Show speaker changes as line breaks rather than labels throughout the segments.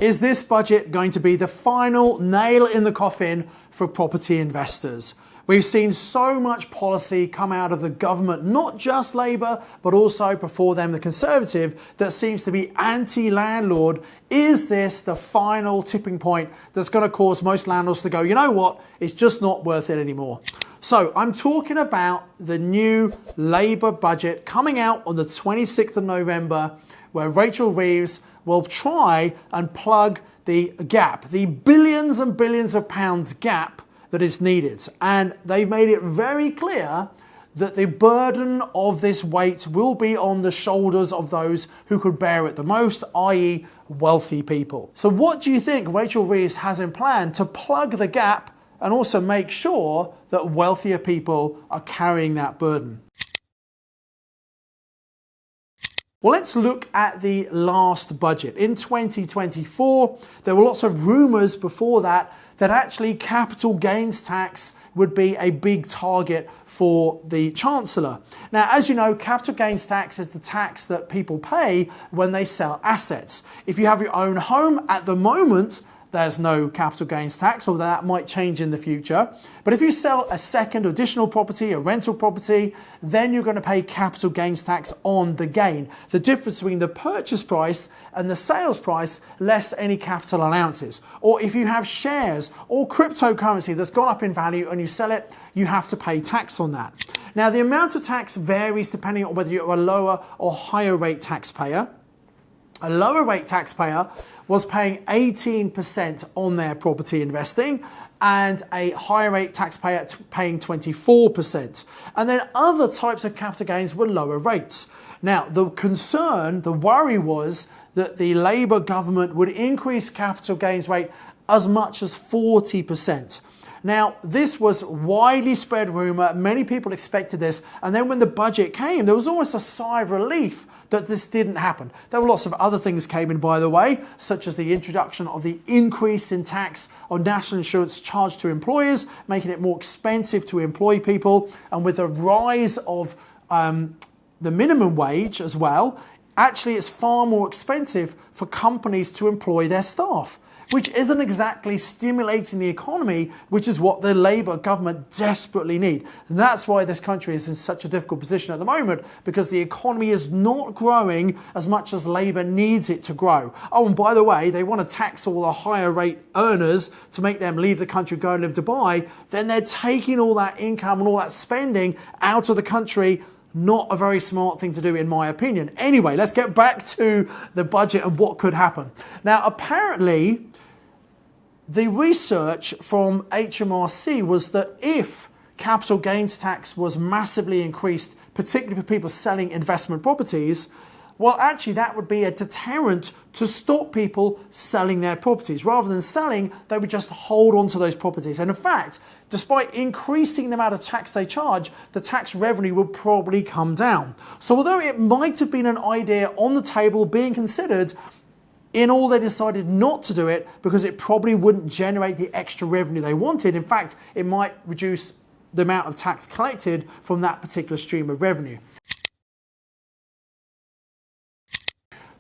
Is this budget going to be the final nail in the coffin for property investors? We've seen so much policy come out of the government, not just Labour, but also before them the Conservative, that seems to be anti-landlord. Is this the final tipping point that's going to cause most landlords to go, you know what, it's just not worth it anymore? So I'm talking about the new Labour budget coming out on the 26th of November, where Rachel Reeves will try and plug the gap, the billions and billions of pounds gap that is needed. And they've made it very clear that the burden of this weight will be on the shoulders of those who could bear it the most, i.e. wealthy people. So what do you think Rachel Reeves has in plan to plug the gap and also make sure that wealthier people are carrying that burden? Well, let's look at the last budget. In 2024, there were lots of rumours before that actually capital gains tax would be a big target for the Chancellor. Now, as you know, capital gains tax is the tax that people pay when they sell assets. If you have your own home at the moment, there's no capital gains tax, although that might change in the future. But if you sell a second additional property, a rental property, then you're going to pay capital gains tax on the gain. The difference between the purchase price and the sales price, less any capital allowances. Or if you have shares or cryptocurrency that's gone up in value and you sell it, you have to pay tax on that. Now, the amount of tax varies depending on whether you're a lower or higher rate taxpayer. A lower rate taxpayer was paying 18% on their property investing, and a higher rate taxpayer paying 24%. And then other types of capital gains were lower rates. Now, the concern, the worry was that the Labour government would increase capital gains rate as much as 40%. Now, this was widely spread rumour. Many people expected this. And then when the budget came, there was almost a sigh of relief that this didn't happen. There were lots of other things came in, by the way, such as the introduction of the increase in tax on national insurance charged to employers, making it more expensive to employ people. And with the rise of the minimum wage as well, actually it's far more expensive for companies to employ their staff, which isn't exactly stimulating the economy, which is what the Labour government desperately need. And that's why this country is in such a difficult position at the moment, because the economy is not growing as much as Labour needs it to grow. Oh, and by the way, they want to tax all the higher rate earners to make them leave the country, go and live Dubai. Then they're taking all that income and all that spending out of the country. Not a very smart thing to do, in my opinion. Anyway, let's get back to the budget and what could happen. Now, apparently, the research from HMRC was that if capital gains tax was massively increased, particularly for people selling investment properties, well, actually that would be a deterrent to stop people selling their properties. Rather than selling, they would just hold on to those properties. And in fact, despite increasing the amount of tax they charge, the tax revenue would probably come down. So although it might have been an idea on the table being considered, in all, they decided not to do it because it probably wouldn't generate the extra revenue they wanted. In fact, it might reduce the amount of tax collected from that particular stream of revenue.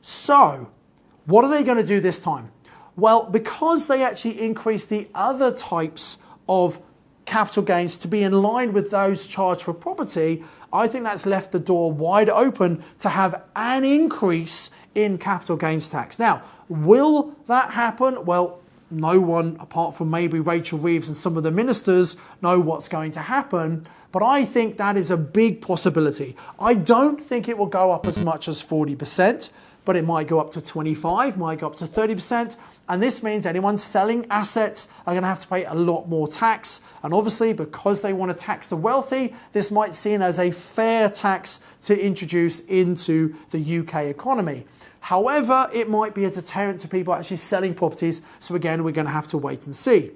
So, what are they going to do this time? Well, because they actually increased the other types of capital gains to be in line with those charged for property, I think that's left the door wide open to have an increase in capital gains tax. Now, will that happen? Well, no one, apart from maybe Rachel Reeves and some of the ministers, know what's going to happen. But I think that is a big possibility. I don't think it will go up as much as 40%, but it might go up to 25%, might go up to 30%. And this means anyone selling assets are going to have to pay a lot more tax. And obviously, because they want to tax the wealthy, this might be seen as a fair tax to introduce into the UK economy. However, it might be a deterrent to people actually selling properties. So again, we're going to have to wait and see.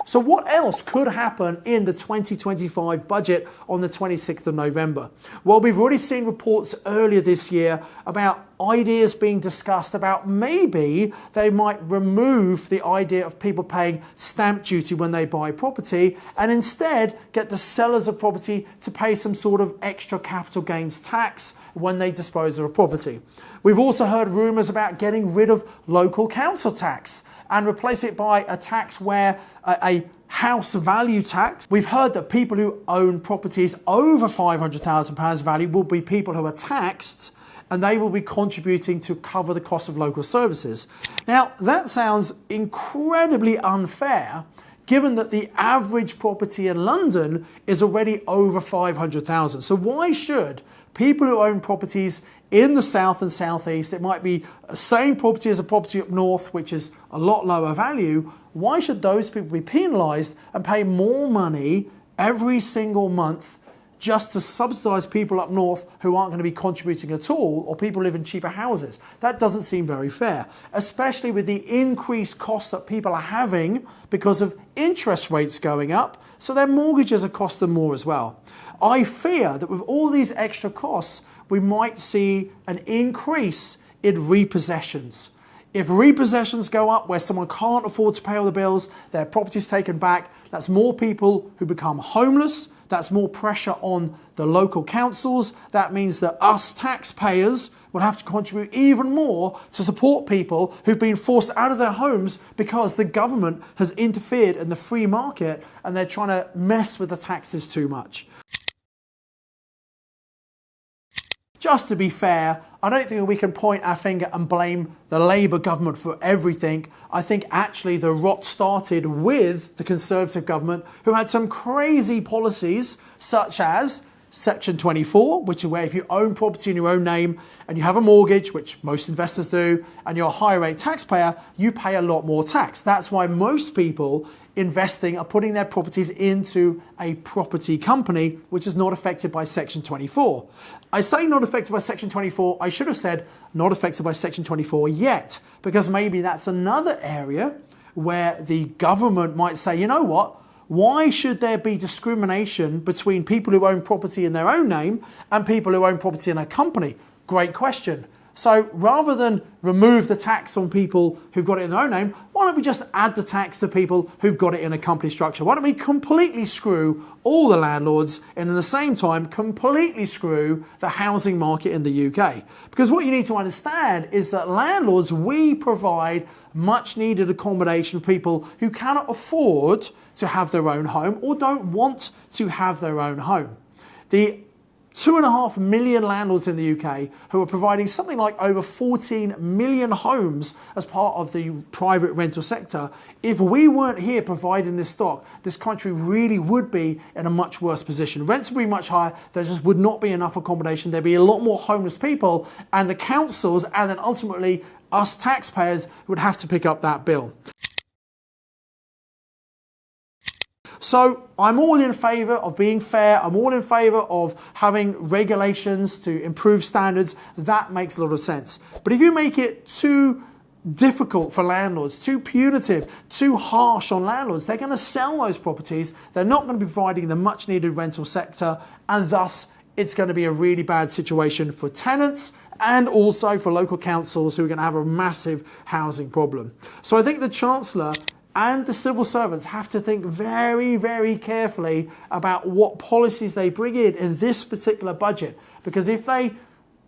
So what else could happen in the 2025 budget on the 26th of November? Well, we've already seen reports earlier this year about ideas being discussed about maybe they might remove the idea of people paying stamp duty when they buy property and instead get the sellers of property to pay some sort of extra capital gains tax when they dispose of a property. We've also heard rumours about getting rid of local council tax and replace it by a tax where a house value tax. We've heard that people who own properties over £500,000 value will be people who are taxed and they will be contributing to cover the cost of local services. Now, that sounds incredibly unfair given that the average property in London is already over 500,000. So why should people who own properties in the south and southeast, it might be the same property as a property up north, which is a lot lower value, why should those people be penalised and pay more money every single month just to subsidise people up north who aren't going to be contributing at all, or people live in cheaper houses? That doesn't seem very fair, especially with the increased costs that people are having because of interest rates going up, so their mortgages are costing more as well. I fear that with all these extra costs, we might see an increase in repossessions. If repossessions go up where someone can't afford to pay all the bills, their property's taken back, that's more people who become homeless, that's more pressure on the local councils, that means that us taxpayers will have to contribute even more to support people who've been forced out of their homes because the government has interfered in the free market and they're trying to mess with the taxes too much. Just to be fair, I don't think we can point our finger and blame the Labour government for everything. I think actually the rot started with the Conservative government, who had some crazy policies such as Section 24, which is where if you own property in your own name and you have a mortgage, which most investors do, and you're a high rate taxpayer, you pay a lot more tax. That's why most people investing are putting their properties into a property company, which is not affected by Section 24. I say not affected by Section 24, I should have said not affected by Section 24 yet, because maybe that's another area where the government might say, you know what, why should there be discrimination between people who own property in their own name and people who own property in a company? Great question. So rather than remove the tax on people who've got it in their own name, why don't we just add the tax to people who've got it in a company structure? Why don't we completely screw all the landlords and at the same time completely screw the housing market in the UK? Because what you need to understand is that landlords, we provide much needed accommodation for people who cannot afford to have their own home or don't want to have their own home. The 2.5 million landlords in the UK who are providing something like over 14 million homes as part of the private rental sector. If we weren't here providing this stock, this country really would be in a much worse position. Rents would be much higher, there just would not be enough accommodation, there'd be a lot more homeless people, and the councils and then ultimately us taxpayers would have to pick up that bill. So I'm all in favour of being fair, I'm all in favour of having regulations to improve standards. That makes a lot of sense. But if you make it too difficult for landlords, too punitive, too harsh on landlords, they're going to sell those properties, they're not going to be providing the much needed rental sector, and thus it's going to be a really bad situation for tenants and also for local councils who are going to have a massive housing problem. So I think the Chancellor and the civil servants have to think very, very carefully about what policies they bring in this particular budget. Because if they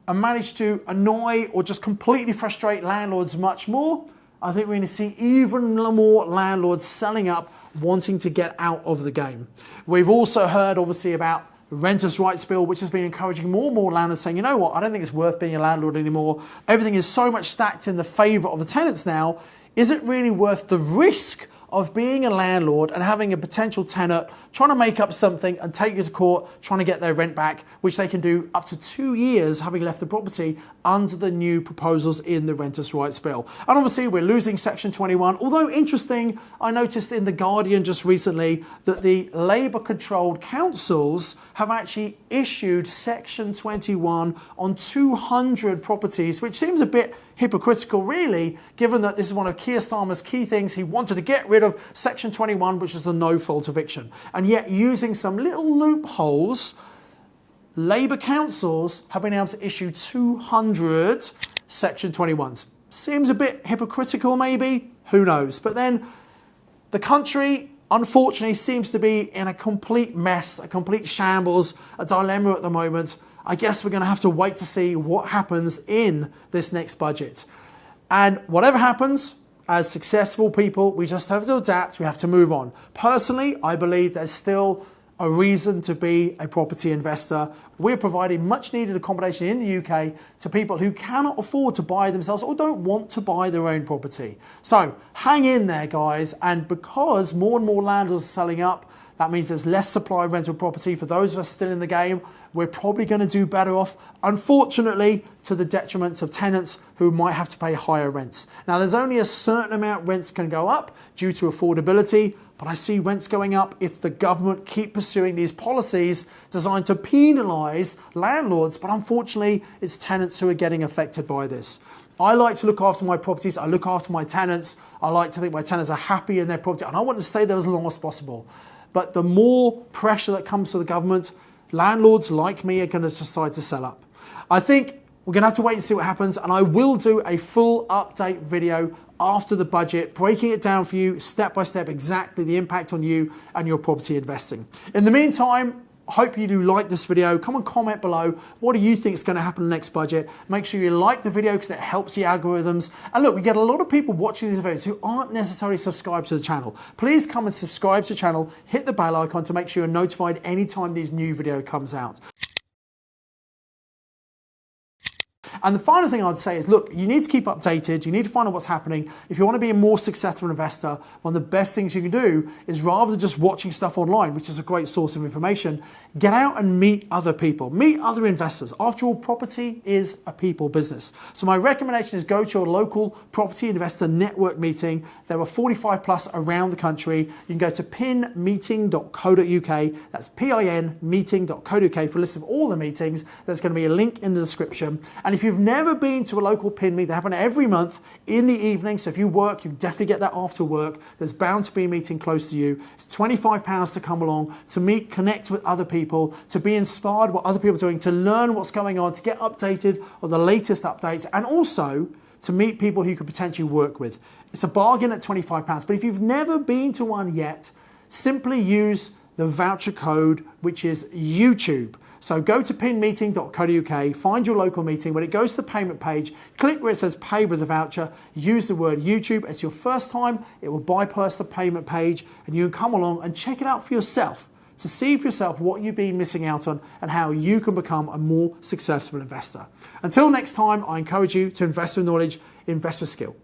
manage to annoy or just completely frustrate landlords much more, I think we're going to see even more landlords selling up, wanting to get out of the game. We've also heard, obviously, about the Renters' Rights Bill, which has been encouraging more and more landlords saying, you know what, I don't think it's worth being a landlord anymore. Everything is so much stacked in the favour of the tenants now. Is it really worth the risk of being a landlord and having a potential tenant trying to make up something and take you to court, trying to get their rent back, which they can do up to 2 years having left the property under the new proposals in the Renters' Rights Bill? And obviously we're losing Section 21, although interesting, I noticed in The Guardian just recently that the Labour-controlled councils have actually issued Section 21 on 200 properties, which seems a bit hypocritical really, given that this is one of Keir Starmer's key things. He wanted to get rid of Section 21, which is the no-fault eviction. And yet using some little loopholes, Labour councils have been able to issue 200 Section 21s. Seems a bit hypocritical maybe, who knows. But then the country, unfortunately, seems to be in a complete mess, a complete shambles, a dilemma at the moment. I guess we're going to have to wait to see what happens in this next budget. And whatever happens, as successful people, we just have to adapt, we have to move on. Personally, I believe there's still a reason to be a property investor. We're providing much needed accommodation in the UK to people who cannot afford to buy themselves or don't want to buy their own property. So hang in there, guys. And because more and more landlords are selling up, that means there's less supply of rental property. For those of us still in the game, we're probably going to do better off, unfortunately, to the detriment of tenants who might have to pay higher rents. Now, there's only a certain amount rents can go up due to affordability, but I see rents going up if the government keep pursuing these policies designed to penalise landlords, but unfortunately, it's tenants who are getting affected by this. I like to look after my properties, I look after my tenants, I like to think my tenants are happy in their property, and I want them to stay there as long as possible. But the more pressure that comes to the government, landlords like me are going to decide to sell up. I think we're going to have to wait and see what happens, and I will do a full update video after the budget, breaking it down for you step by step, exactly the impact on you and your property investing. In the meantime, I hope you do like this video. Come and comment below. What do you think is going to happen in the next budget? Make sure you like the video because it helps the algorithms. And look, we get a lot of people watching these videos who aren't necessarily subscribed to the channel. Please come and subscribe to the channel, hit the bell icon to make sure you're notified anytime these new video comes out. And the final thing I'd say is, look, you need to keep updated. You need to find out what's happening. If you want to be a more successful investor, one of the best things you can do is, rather than just watching stuff online, which is a great source of information, get out and meet other people, meet other investors. After all, property is a people business. So my recommendation is go to your local property investor network meeting. There are 45 plus around the country. You can go to pinmeeting.co.uk. That's PIN meeting.co.uk for a list of all the meetings. There's going to be a link in the description. And if you've never been to a local PIN meet, they happen every month in the evening. So if you work, you definitely get that after work. There's bound to be a meeting close to you. It's £25 to come along, to meet, connect with other people, to be inspired what other people are doing, to learn what's going on, to get updated on the latest updates, and also to meet people who you could potentially work with. It's a bargain at £25. But if you've never been to one yet, simply use the voucher code, which is YouTube. So go to pinmeeting.co.uk, find your local meeting. When it goes to the payment page, click where it says pay with a voucher, use the word YouTube. It's your first time, it will bypass the payment page, and you can come along and check it out for yourself to see for yourself what you've been missing out on and how you can become a more successful investor. Until next time, I encourage you to invest with knowledge, invest with skill.